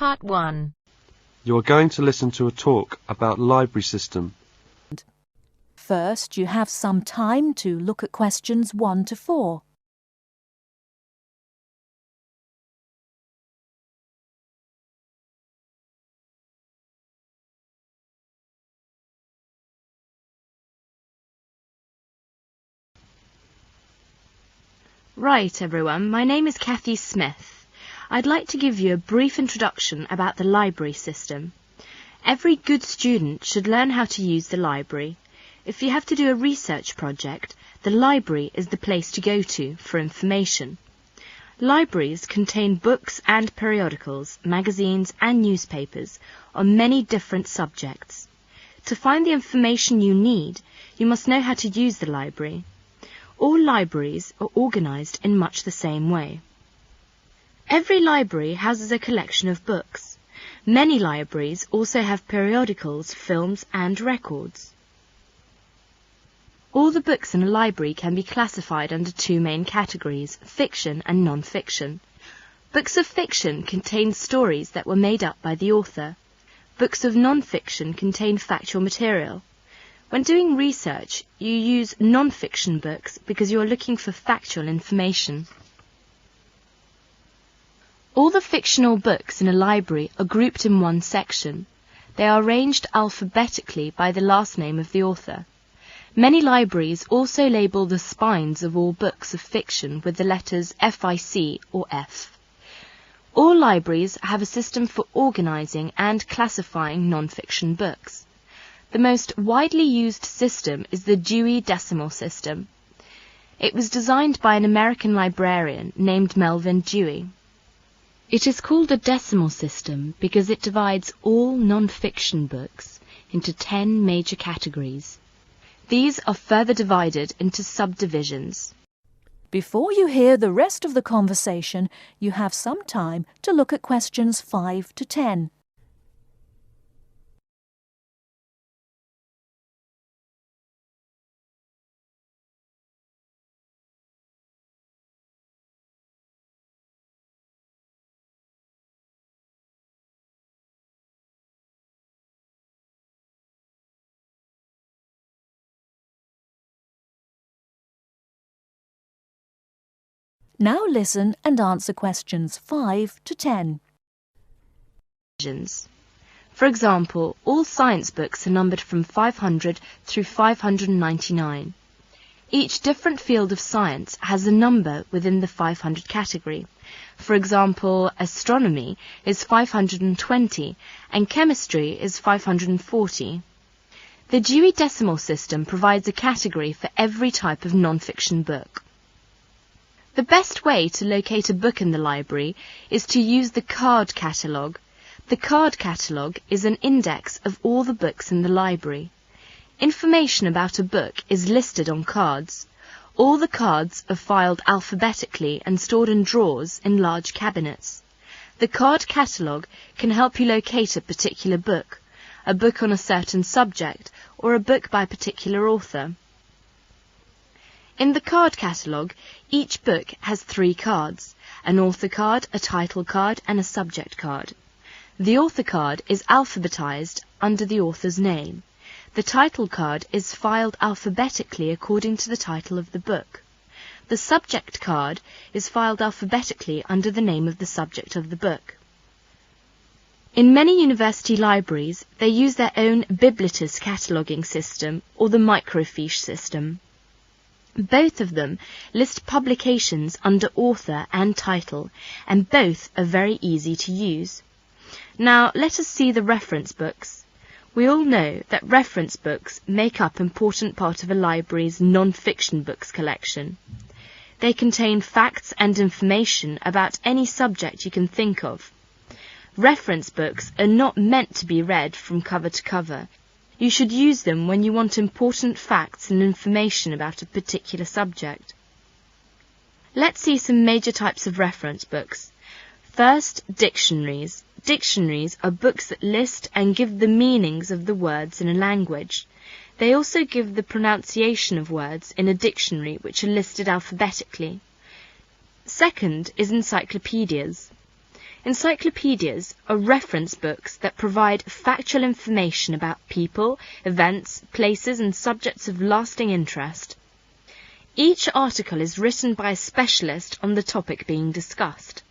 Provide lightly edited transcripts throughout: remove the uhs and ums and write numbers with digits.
Part 1. You are going to listen to a talk about library system. First, you have some time to look at questions 1 to 4. Right, everyone, my name is Kathy Smith. I'd like to give you a brief introduction about the library system. Every good student should learn how to use the library. If you have to do a research project, the library is the place to go to for information. Libraries contain books and periodicals, magazines and newspapers on many different subjects. To find the information you need, you must know how to use the library. All libraries are organised in much the same way. Every library houses a collection of books. Many libraries also have periodicals, films and records. All the books in a library can be classified under 2 main categories, fiction and non-fiction. Books of fiction contain stories that were made up by the author. Books of non-fiction contain factual material. When doing research, you use non-fiction books because you are looking for factual information. All the fictional books in a library are grouped in one section. They are arranged alphabetically by the last name of the author. Many libraries also label the spines of all books of fiction with the letters FIC or F. All libraries have a system for organising and classifying non-fiction books. The most widely used system is the Dewey Decimal System. It was designed by an American librarian named Melvin Dewey. It is called a decimal system because it divides all non-fiction books into 10 major categories. These are further divided into subdivisions. Before you hear the rest of the conversation, you have some time to look at questions 5 to 10. Now listen and answer questions 5 to 10. For example, all science books are numbered from 500 through 599. Each different field of science has a number within the 500 category. For example, astronomy is 520 and chemistry is 540. The Dewey Decimal System provides a category for every type of non-fiction book. The best way to locate a book in the library is to use the card catalogue. The card catalogue is an index of all the books in the library. Information about a book is listed on cards. All the cards are filed alphabetically and stored in drawers in large cabinets. The card catalogue can help you locate a particular book, a book on a certain subject, or a book by a particular author. In the card catalogue, each book has 3 cards, an author card, a title card and a subject card. The author card is alphabetized under the author's name. The title card is filed alphabetically according to the title of the book. The subject card is filed alphabetically under the name of the subject of the book. In many university libraries, they use their own Biblitus cataloguing system or the microfiche system. Both of them list publications under author and title, and both are very easy to use. Now let us see the reference books. We all know that reference books make up an important part of a library's non-fiction books collection. They contain facts and information about any subject you can think of. Reference books are not meant to be read from cover to cover. You should use them when you want important facts and information about a particular subject. Let's see some major types of reference books. First, dictionaries. Dictionaries are books that list and give the meanings of the words in a language. They also give the pronunciation of words in a dictionary which are listed alphabetically. Second is encyclopedias. Encyclopedias are reference books that provide factual information about people, events, places and subjects of lasting interest. Each article is written by a specialist on the topic being discussed.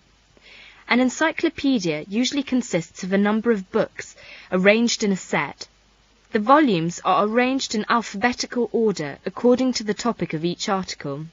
An encyclopedia usually consists of a number of books arranged in a set. The volumes are arranged in alphabetical order according to the topic of each article.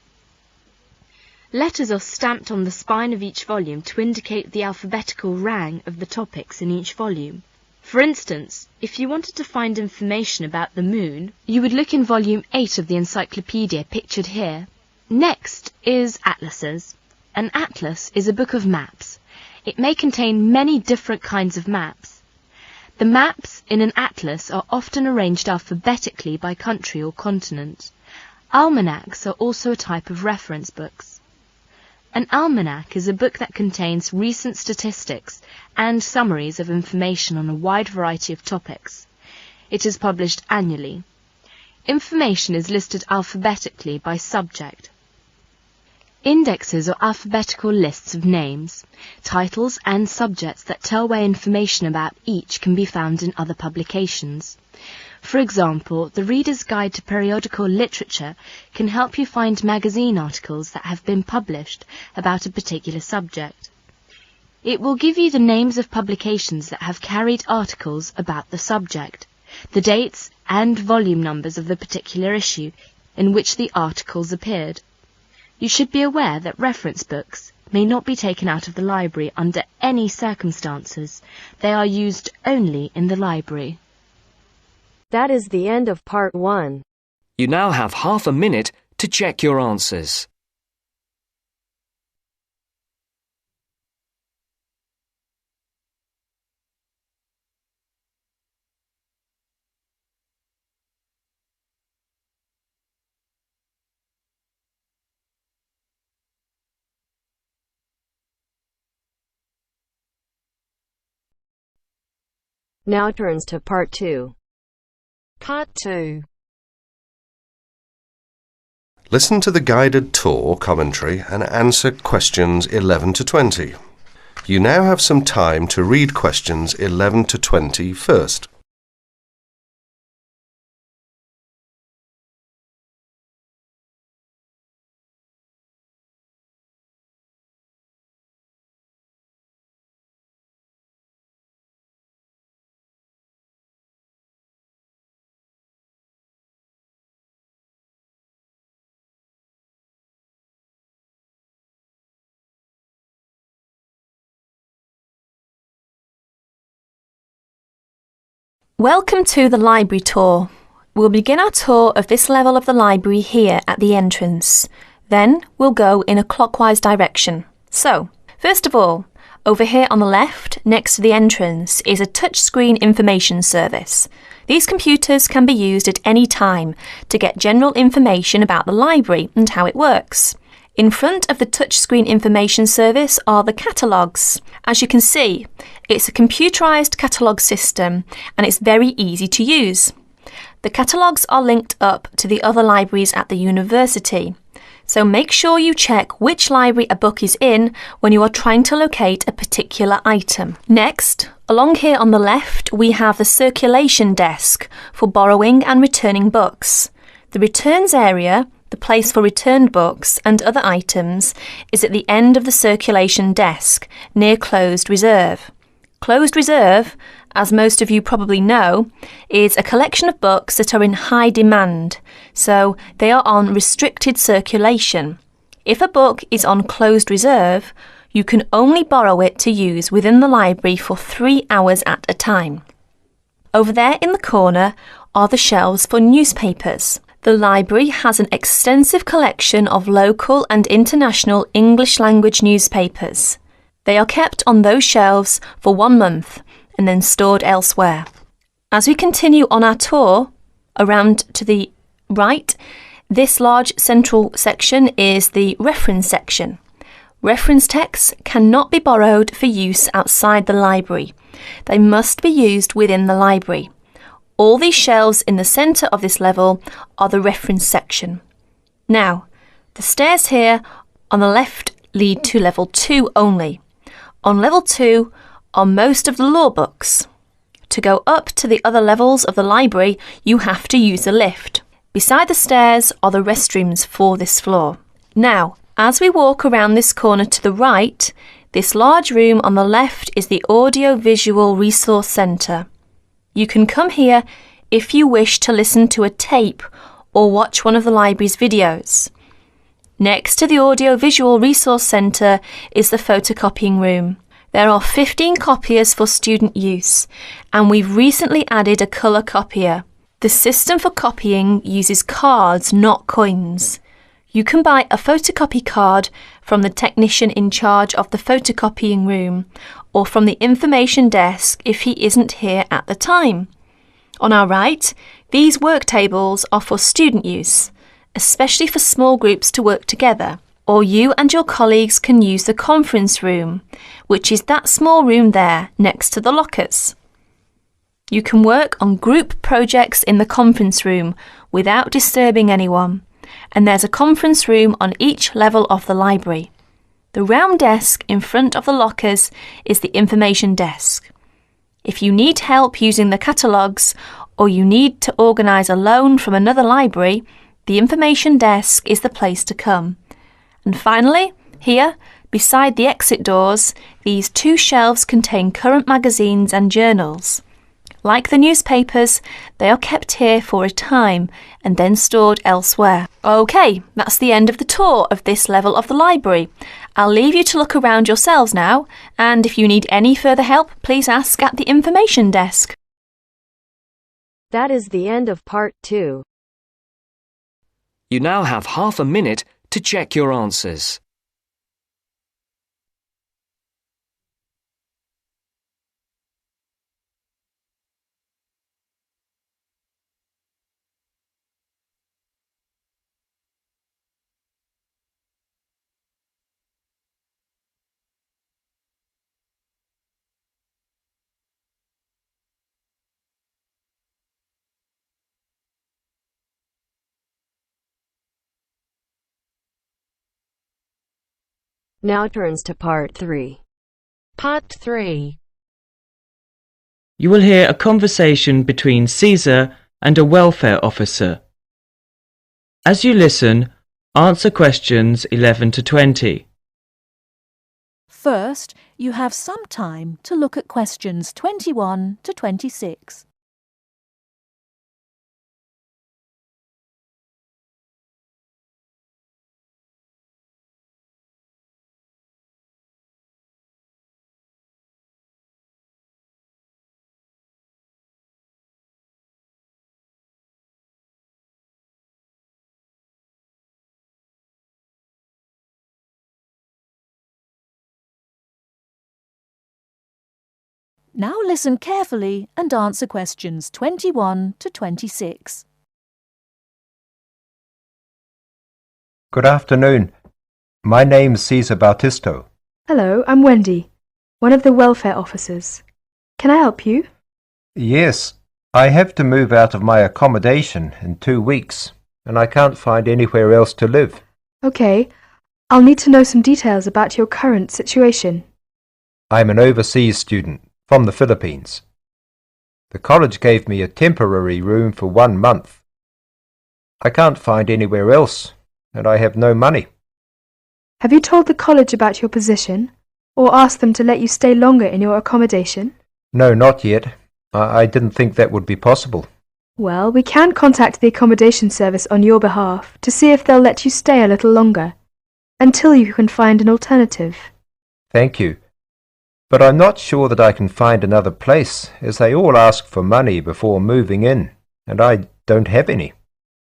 Letters are stamped on the spine of each volume to indicate the alphabetical rang of the topics in each volume. For instance, if you wanted to find information about the moon, you would look in volume 8 of the encyclopedia pictured here. Next is atlases. An atlas is a book of maps. It may contain many different kinds of maps. The maps in an atlas are often arranged alphabetically by country or continent. Almanacs are also a type of reference books. An almanac is a book that contains recent statistics and summaries of information on a wide variety of topics. It is published annually. Information is listed alphabetically by subject. Indexes are alphabetical lists of names, titles and subjects that tell where information about each can be found in other publications. For example, the Reader's Guide to Periodical Literature can help you find magazine articles that have been published about a particular subject. It will give you the names of publications that have carried articles about the subject, the dates and volume numbers of the particular issue in which the articles appeared. You should be aware that reference books may not be taken out of the library under any circumstances. They are used only in the library. That is the end of part 1. You now have half a minute to check your answers. Now turns to part 2. Part 2. Listen to the guided tour commentary and answer questions 11 to 20. You now have some time to read questions 11 to 20 first. Welcome to the library tour. We'll begin our tour of this level of the library here at the entrance. Then we'll go in a clockwise direction. So, first of all, over here on the left, next to the entrance, is a touchscreen information service. These computers can be used at any time to get general information about the library and how it works. In front of the touchscreen information service are the catalogues. As you can see, it's a computerised catalogue system and it's very easy to use. The catalogues are linked up to the other libraries at the university, so make sure you check which library a book is in when you are trying to locate a particular item. Next, along here on the left, we have the circulation desk for borrowing and returning books. The returns area, the place for returned books and other items, is at the end of the circulation desk, near closed reserve. Closed reserve, as most of you probably know, is a collection of books that are in high demand, so they are on restricted circulation. If a book is on closed reserve, you can only borrow it to use within the library for 3 hours at a time. Over there in the corner are the shelves for newspapers. The library has an extensive collection of local and international English language newspapers. They are kept on those shelves for 1 month and then stored elsewhere. As we continue on our tour, around to the right, this large central section is the reference section. Reference texts cannot be borrowed for use outside the library. They must be used within the library. All these shelves in the centre of this level are the reference section. Now, the stairs here on the left lead to level 2 only. On level 2 are most of the law books. To go up to the other levels of the library, you have to use the lift. Beside the stairs are the restrooms for this floor. Now, as we walk around this corner to the right, this large room on the left is the Audio-Visual Resource Centre. You can come here if you wish to listen to a tape or watch one of the library's videos. Next to the Audio-Visual Resource Centre is the photocopying room. There are 15 copiers for student use, and we've recently added a colour copier. The system for copying uses cards, not coins. You can buy a photocopy card from the technician in charge of the photocopying room or from the information desk if he isn't here at the time. On our right, these work tables are for student use, especially for small groups to work together. Or you and your colleagues can use the conference room, which is that small room there next to the lockers. You can work on group projects in the conference room without disturbing anyone, and there's a conference room on each level of the library. The round desk in front of the lockers is the information desk. If you need help using the catalogues or you need to organise a loan from another library, the information desk is the place to come. And finally, here, beside the exit doors, these 2 shelves contain current magazines and journals. Like the newspapers, they are kept here for a time and then stored elsewhere. OK, that's the end of the tour of this level of the library. I'll leave you to look around yourselves now, and if you need any further help, please ask at the information desk. That is the end of part 2. You now have half a minute to check your answers. Now turns to part 3. Part 3. You will hear a conversation between Caesar and a welfare officer. As you listen, answer questions 11 to 20. First, you have some time to look at questions 21 to 26. Now listen carefully and answer questions 21 to 26. Good afternoon. My name's Cesar Bautisto. Hello, I'm Wendy, one of the welfare officers. Can I help you? Yes, I have to move out of my accommodation in 2 weeks, and I can't find anywhere else to live. Okay, I'll need to know some details about your current situation. I'm an overseas student from the Philippines. The college gave me a temporary room for 1 month. I can't find anywhere else, and I have no money. Have you told the college about your position, or asked them to let you stay longer in your accommodation? No, not yet. I didn't think that would be possible. Well, we can contact the accommodation service on your behalf to see if they'll let you stay a little longer, until you can find an alternative. Thank you. But I'm not sure that I can find another place, as they all ask for money before moving in, and I don't have any.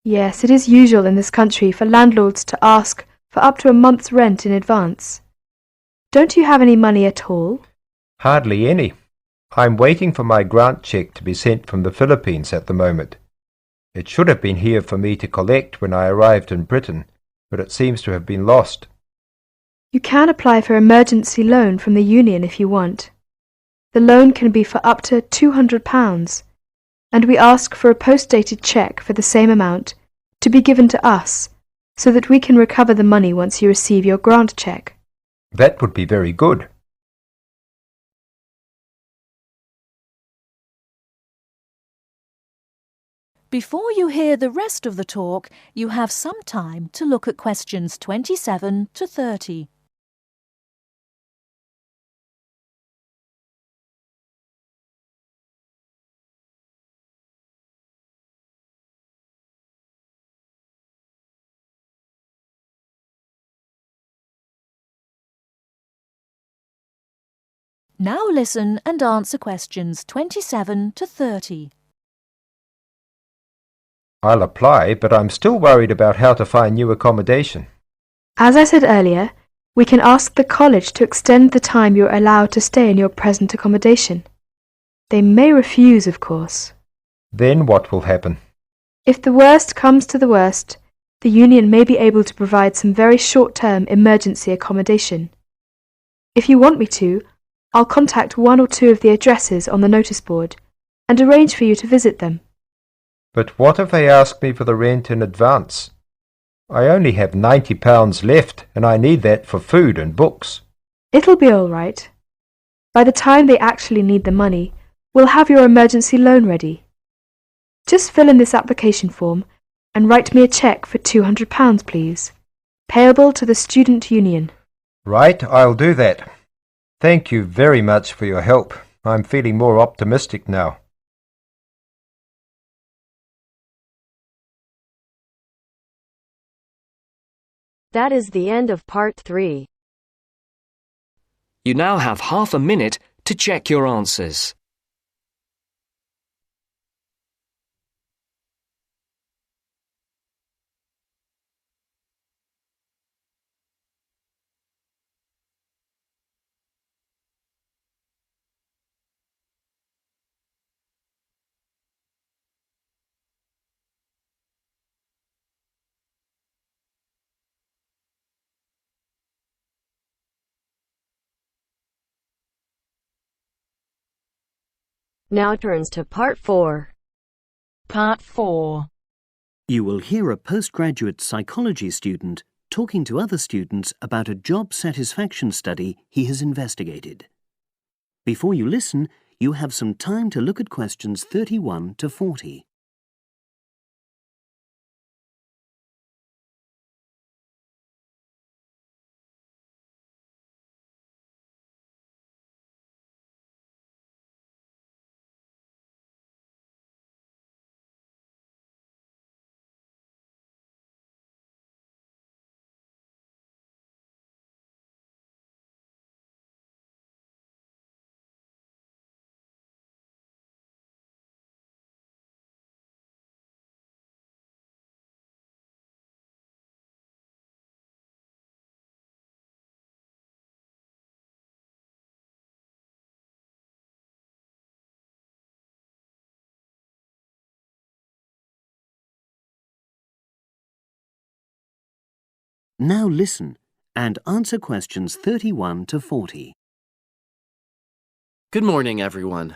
Yes, it is usual in this country for landlords to ask for up to a month's rent in advance. Don't you have any money at all? Hardly any. I'm waiting for my grant cheque to be sent from the Philippines at the moment. It should have been here for me to collect when I arrived in Britain, but it seems to have been lost. You can apply for emergency loan from the union if you want. The loan can be for up to £200, and we ask for a post-dated cheque for the same amount to be given to us, so that we can recover the money once you receive your grant cheque. That would be very good. Before you hear the rest of the talk, you have some time to look at questions 27 to 30. Now listen and answer questions 27 to 30. I'll apply, but I'm still worried about how to find new accommodation. As I said earlier, we can ask the college to extend the time you're allowed to stay in your present accommodation. They may refuse, of course. Then what will happen? If the worst comes to the worst, the union may be able to provide some very short-term emergency accommodation. If you want me to, I'll contact one or two of the addresses on the notice board and arrange for you to visit them. But what if they ask me for the rent in advance? I only have £90 left, and I need that for food and books. It'll be all right. By the time they actually need the money, we'll have your emergency loan ready. Just fill in this application form and write me a cheque for £200, please, payable to the student union. Right, I'll do that. Thank you very much for your help. I'm feeling more optimistic now. That is the end of part 3. You now have half a minute to check your answers. Now turns to part 4. Part 4. You will hear a postgraduate psychology student talking to other students about a job satisfaction study he has investigated. Before you listen, you have some time to look at questions 31 to 40. Now listen and answer questions 31 to 40. Good morning, everyone.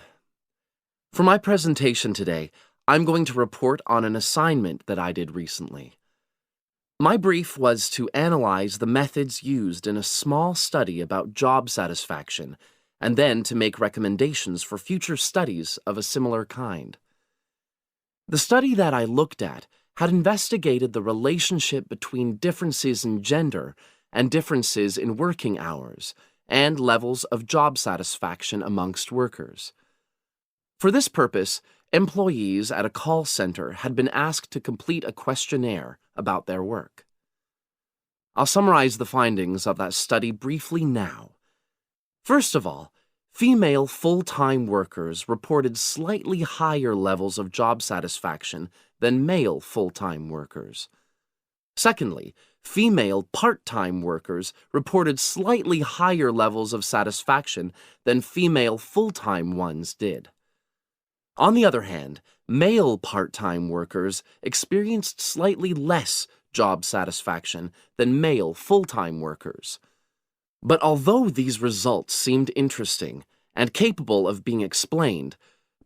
For my presentation today, I'm going to report on an assignment that I did recently. My brief was to analyze the methods used in a small study about job satisfaction and then to make recommendations for future studies of a similar kind. The study that I looked at had investigated the relationship between differences in gender and differences in working hours and levels of job satisfaction amongst workers. For this purpose, employees at a call center had been asked to complete a questionnaire about their work. I'll summarize the findings of that study briefly now. First of all, female full-time workers reported slightly higher levels of job satisfaction than male full-time workers. Secondly, female part-time workers reported slightly higher levels of satisfaction than female full-time ones did. On the other hand, male part-time workers experienced slightly less job satisfaction than male full-time workers. But although these results seemed interesting and capable of being explained,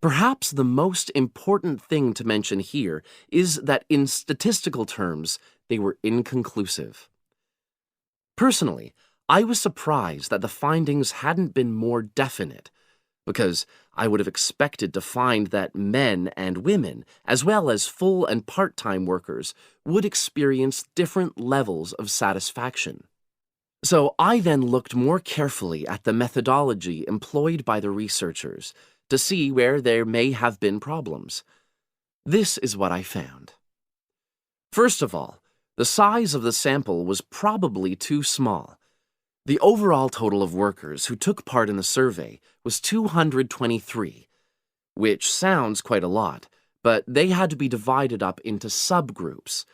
perhaps the most important thing to mention here is that in statistical terms, they were inconclusive. Personally, I was surprised that the findings hadn't been more definite, because I would have expected to find that men and women, as well as full and part-time workers, would experience different levels of satisfaction. So I then looked more carefully at the methodology employed by the researchers to see where there may have been problems. This is what I found. First of all, the size of the sample was probably too small. The overall total of workers who took part in the survey was 223, which sounds quite a lot, but they had to be divided up into subgroups.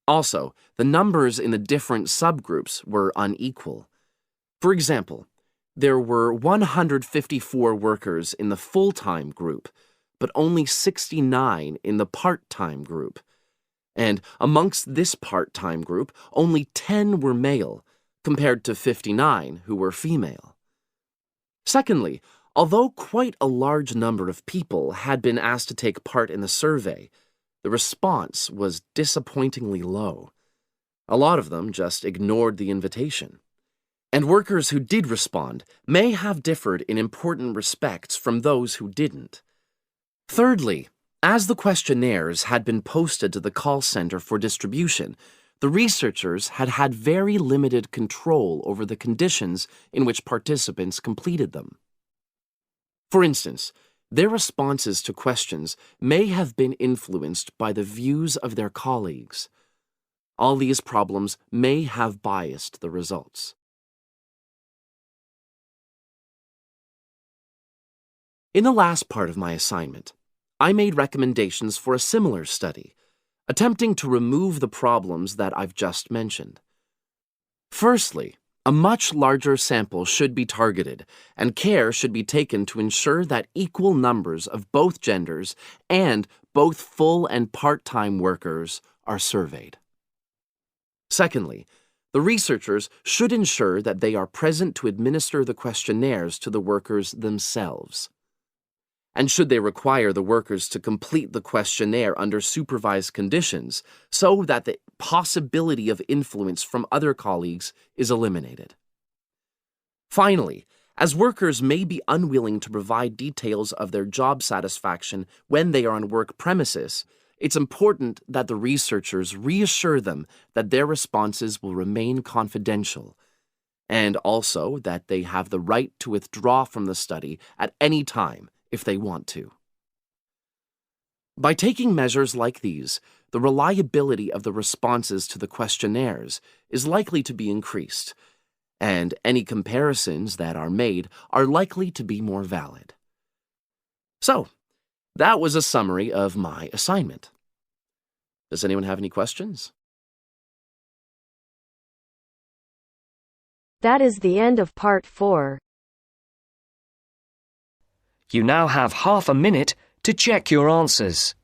Also, the numbers in the different subgroups were unequal. For example, there were 154 workers in the full-time group, but only 69 in the part-time group. And amongst this part-time group, only 10 were male, compared to 59 who were female. Secondly, although quite a large number of people had been asked to take part in the survey, the response was disappointingly low. A lot of them just ignored the invitation. And workers who did respond may have differed in important respects from those who didn't. Thirdly, as the questionnaires had been posted to the call center for distribution, the researchers had had very limited control over the conditions in which participants completed them. For instance, their responses to questions may have been influenced by the views of their colleagues. All these problems may have biased the results. In the last part of my assignment, I made recommendations for a similar study, attempting to remove the problems that I've just mentioned. Firstly, a much larger sample should be targeted, and care should be taken to ensure that equal numbers of both genders and both full and part-time workers are surveyed. Secondly, the researchers should ensure that they are present to administer the questionnaires to the workers themselves. And should they require the workers to complete the questionnaire under supervised conditions so that the possibility of influence from other colleagues is eliminated. Finally, as workers may be unwilling to provide details of their job satisfaction when they are on work premises, it's important that the researchers reassure them that their responses will remain confidential, and also that they have the right to withdraw from the study at any time if they want to. By taking measures like these, the reliability of the responses to the questionnaires is likely to be increased, and any comparisons that are made are likely to be more valid. So, that was a summary of my assignment. Does anyone have any questions? That is the end of part 4. You now have half a minute to check your answers.